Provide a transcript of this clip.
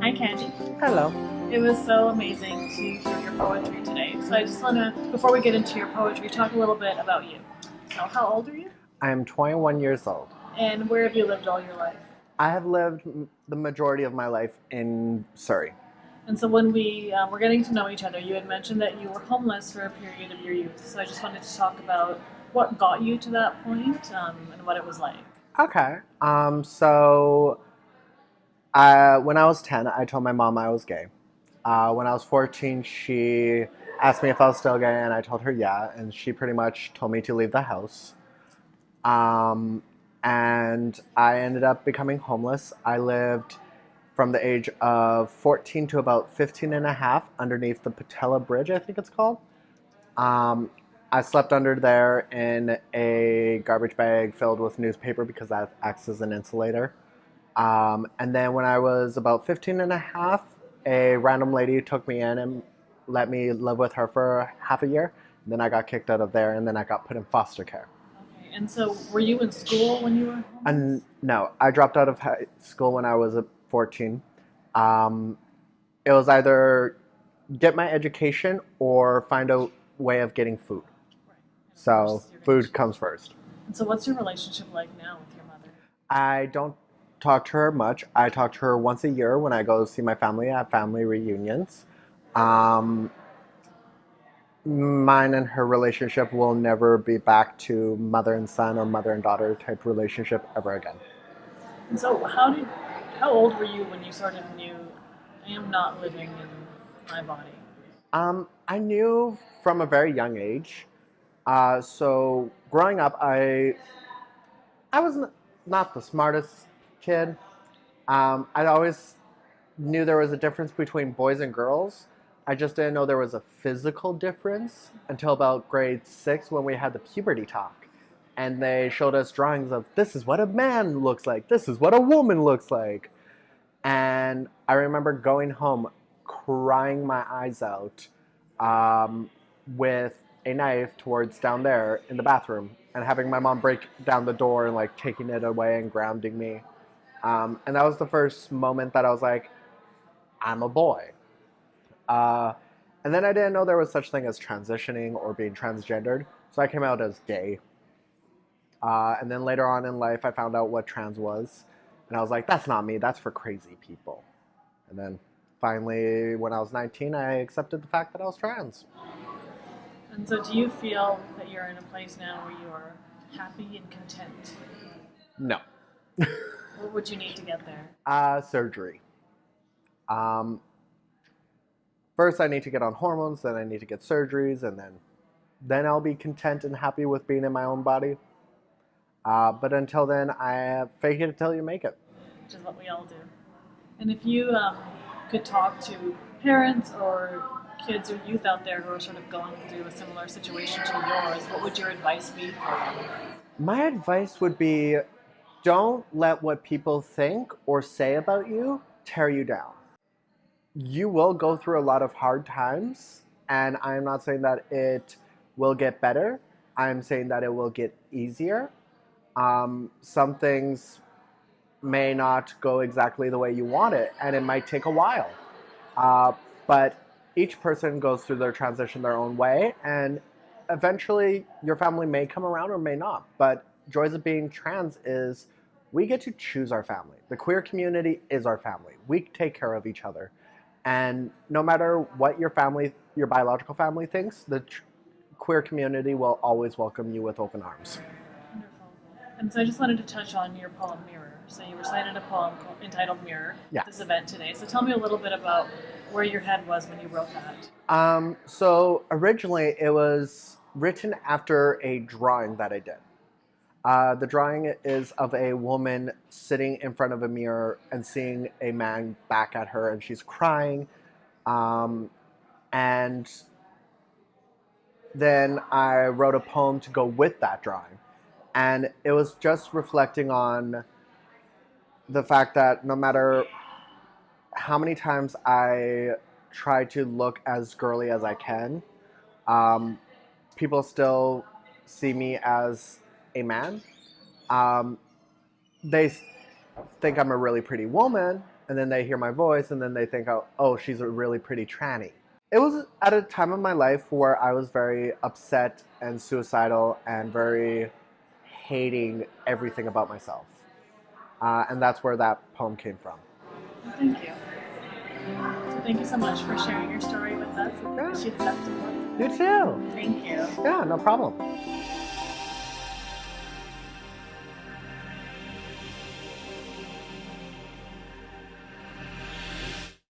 Hi, Candy. Hello. It was so amazing to hear your poetry today. So I just want to, before we get into your poetry, talk a little bit about you. So how old are you? I am 21 years old. And where have you lived all your life? I have lived the majority of my life in Surrey. And so when we were getting to know each other, you had mentioned that you were homeless for a period of your youth. So I just wanted to talk about what got you to that point and what it was like. Okay. When I was 10, I told my mom I was gay. When I was 14, she asked me if I was still gay, and I told her yeah, and she pretty much told me to leave the house. And I ended up becoming homeless. I lived from the age of 14 to about 15 and a half underneath the Patella Bridge, I think it's called. Um, I slept under there in a garbage bag filled with newspaper because that acts as an insulator. And then when I was about 15 and a half, a random lady took me in and let me live with her for half a year. And then I got kicked out of there, and then I got put in foster care. Okay. And so were you in school when you were homeless? And no, I dropped out of high school when I was 14. It was either get my education or find a way of getting food. Right. So food comes first. And so what's your relationship like now with your mother? I don't talk to her much. I talk to her once a year when I go see my family at family reunions. Mine and her relationship will never be back to mother and son or mother and daughter type relationship ever again. And so how old were you when you sort of knew I am not living in my body? I knew from a very young age. So growing up, I was not the smartest kid. I always knew there was a difference between boys and girls. I just didn't know there was a physical difference until about grade 6 when we had the puberty talk. And they showed us drawings of this is what a man looks like, this is what a woman looks like. And I remember going home crying my eyes out with a knife towards down there in the bathroom and having my mom break down the door and like taking it away and grounding me. And that was the first moment that I was like, I'm a boy. And then I didn't know there was such thing as transitioning or being transgendered, so I came out as gay. And then later on in life, I found out what trans was, and I was like, that's not me, that's for crazy people. And then finally, when I was 19, I accepted the fact that I was trans. And so do you feel that you're in a place now where you are happy and content? No. What would you need to get there? Surgery. First, I need to get on hormones, then I need to get surgeries, and then I'll be content and happy with being in my own body. But until then, I fake it until you make it. Which is what we all do. And if you could talk to parents or kids or youth out there who are sort of going through a similar situation to yours, what would your advice be for them? My advice would be don't let what people think or say about you tear you down. You will go through a lot of hard times, and I'm not saying that it will get better. I'm saying that it will get easier. Some things may not go exactly the way you want it, and it might take a while. But each person goes through their transition their own way, and eventually your family may come around or may not. But joys of being trans is we get to choose our family. The queer community is our family. We take care of each other. And no matter what your biological family thinks, the queer community will always welcome you with open arms. Wonderful. And so I just wanted to touch on your poem Mirror. So you recited a poem entitled Mirror at this event today. So tell me a little bit about where your head was when you wrote that. So originally it was written after a drawing that I did. The drawing is of a woman sitting in front of a mirror and seeing a man back at her, and she's crying. And then I wrote a poem to go with that drawing. And it was just reflecting on the fact that no matter how many times I try to look as girly as I can, people still see me as a man. They think I'm a really pretty woman, and then they hear my voice, and then they think, oh, she's a really pretty tranny. It was at a time of my life where I was very upset and suicidal and very hating everything about myself. And that's where that poem came from. Thank you. So thank you so much for sharing your story with us. I wish you the best of luck. You too. Thank you. Yeah, no problem.